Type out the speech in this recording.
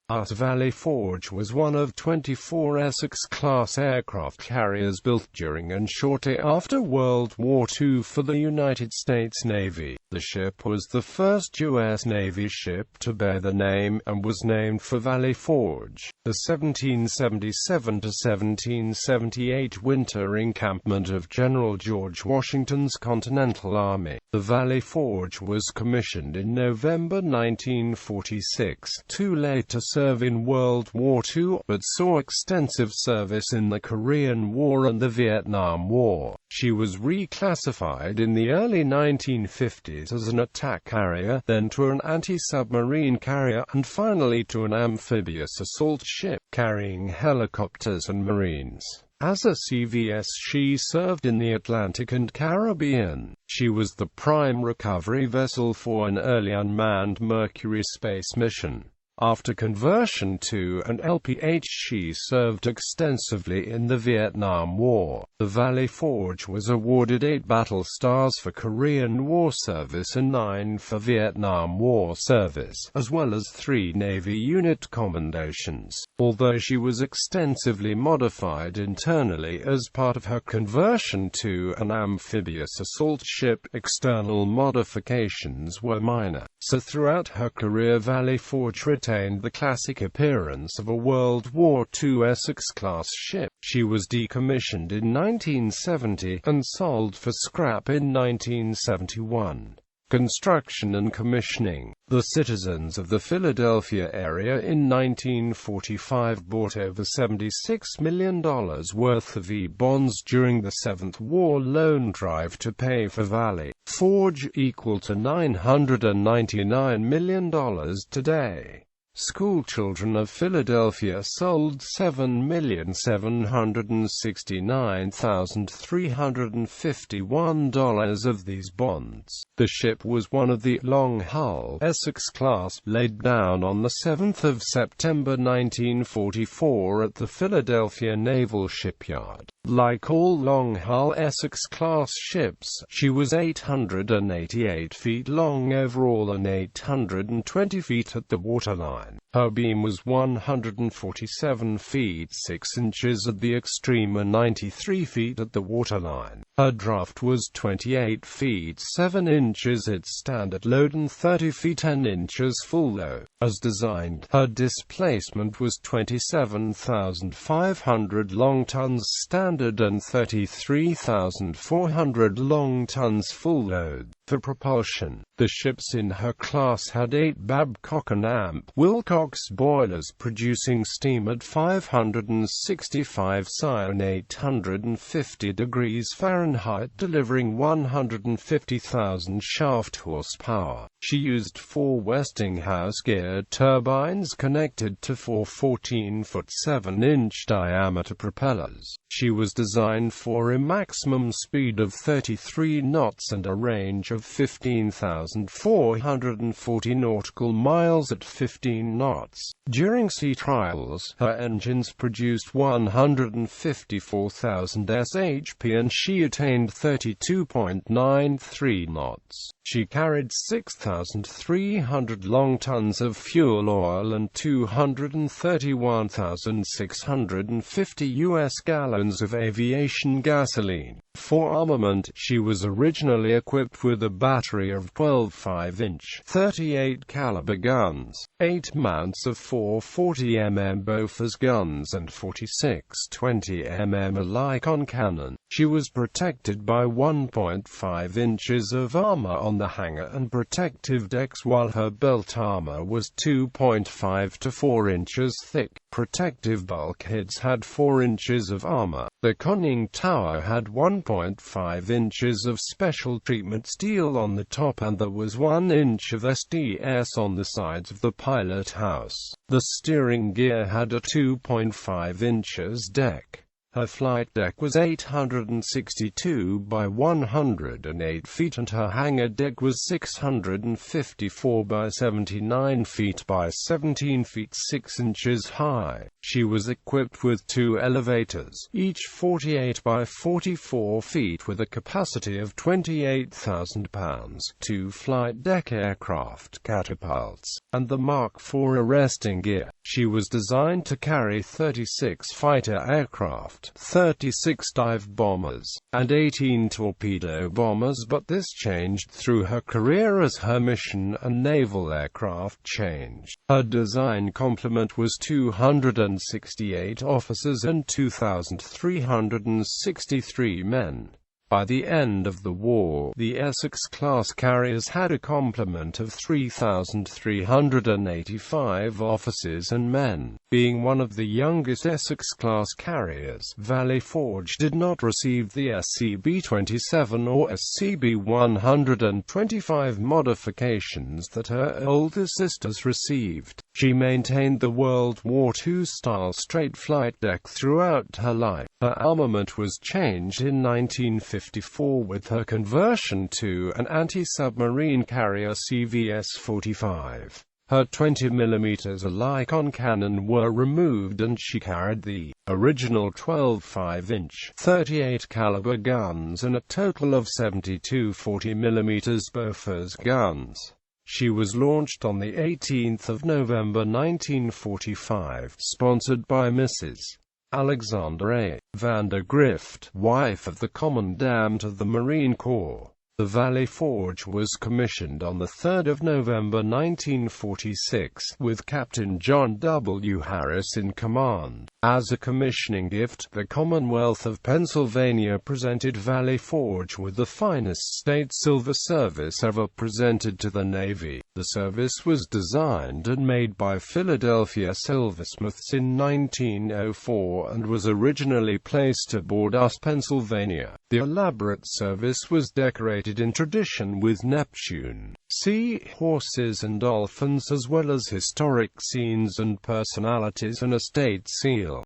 Valley Forge was one of 24 Essex-class aircraft carriers built during and shortly after World War II for the United States Navy. The ship was the first U.S. Navy ship to bear the name, and was named for Valley Forge, the 1777–1778 winter encampment of General George Washington's Continental Army. The Valley Forge was commissioned in November 1946, too late to serve in World War II, but saw extensive service in the Korean War and the Vietnam War. She was reclassified in the early 1950s as an attack carrier, then to an anti-submarine carrier, and finally to an amphibious assault ship, carrying helicopters and marines. As a CVS, she served in the Atlantic and Caribbean. She was the prime recovery vessel for an early unmanned Mercury space mission. After conversion to an LPH, she served extensively in the Vietnam War. The Valley Forge was awarded 8 battle stars for Korean War service and 9 for Vietnam War service, as well as 3 Navy unit commendations. Although she was extensively modified internally as part of her conversion to an amphibious assault ship, external modifications were minor. So throughout her career, Valley Forge retained the classic appearance of a World War II Essex-class ship. She was decommissioned in 1970, and sold for scrap in 1971. Construction and commissioning. The citizens of the Philadelphia area in 1945 bought over $76 million worth of E-bonds during the 7th War Loan Drive to pay for Valley Forge, equal to $999 million today. Schoolchildren of Philadelphia sold $7,769,351 of these bonds. The ship was one of the long-hull Essex-class, laid down on the 7th of September 1944 at the Philadelphia Naval Shipyard. Like all long-hull Essex-class ships, she was 888 feet long overall and 820 feet at the waterline. Her beam was 147 feet 6 inches at the extreme and 93 feet at the waterline. Her draft was 28 feet 7 inches at standard load and 30 feet 10 inches full load. As designed, her displacement was 27,500 long tons standard and 33,400 long tons full load. For propulsion, the ships in her class had 8 Babcock and Wilcox boilers producing steam at 565 psi and 850 degrees Fahrenheit, delivering 150,000 shaft horsepower. She used 4 Westinghouse-geared turbines connected to 4 14-foot 7-inch diameter propellers. She was designed for a maximum speed of 33 knots and a range of 15,440 nautical miles at 15 knots. During sea trials, her engines produced 154,000 shp and she attained 32.93 knots. She carried 6,300 long tons of fuel oil and 231,650 U.S. gallons of aviation gasoline. For armament, she was originally equipped with a battery of 12 5-inch, 38-caliber guns, 8 mounts of 440mm Bofors guns and 46 20mm Lycon cannon. She was protected by 1.5 inches of armor on the hangar and protective decks, while her belt armor was 2.5 to 4 inches thick. Protective bulkheads had 4 inches of armor. The conning tower had 1.5 inches of special treatment steel on the top, and there was 1 inch of SDS on the sides of the pilot house. The steering gear had a 2.5 inches deck. Her flight deck was 862 by 108 feet and her hangar deck was 654 by 79 feet by 17 feet 6 inches high. She was equipped with 2 elevators, each 48 by 44 feet with a capacity of 28,000 pounds, 2 flight deck aircraft catapults, and the Mark IV arresting gear. She was designed to carry 36 fighter aircraft, 36 dive bombers, and 18 torpedo bombers, but this changed through her career as her mission and naval aircraft changed. Her design complement was 268 officers and 2,363 men. By the end of the war, the Essex-class carriers had a complement of 3,385 officers and men. Being one of the youngest Essex-class carriers, Valley Forge did not receive the CV-27 or CV-125 modifications that her older sisters received. She maintained the World War II-style straight flight deck throughout her life. Her armament was changed in 1954 with her conversion to an anti-submarine carrier CV-45. Her 20mm Helicon cannon were removed and she carried the original 12 5-inch 38 caliber guns and a total of 72 40mm Bofors guns. She was launched on the 18th of November 1945, sponsored by Mrs. Alexander A. Vandergrift, wife of the Commandant of the Marine Corps. The Valley Forge was commissioned on 3 November 1946, with Captain John W. Harris in command. As a commissioning gift, the Commonwealth of Pennsylvania presented Valley Forge with the finest state silver service ever presented to the Navy. The service was designed and made by Philadelphia silversmiths in 1904 and was originally placed aboard US Pennsylvania. The elaborate service was decorated in tradition with Neptune, sea horses and dolphins, as well as historic scenes and personalities and a state seal.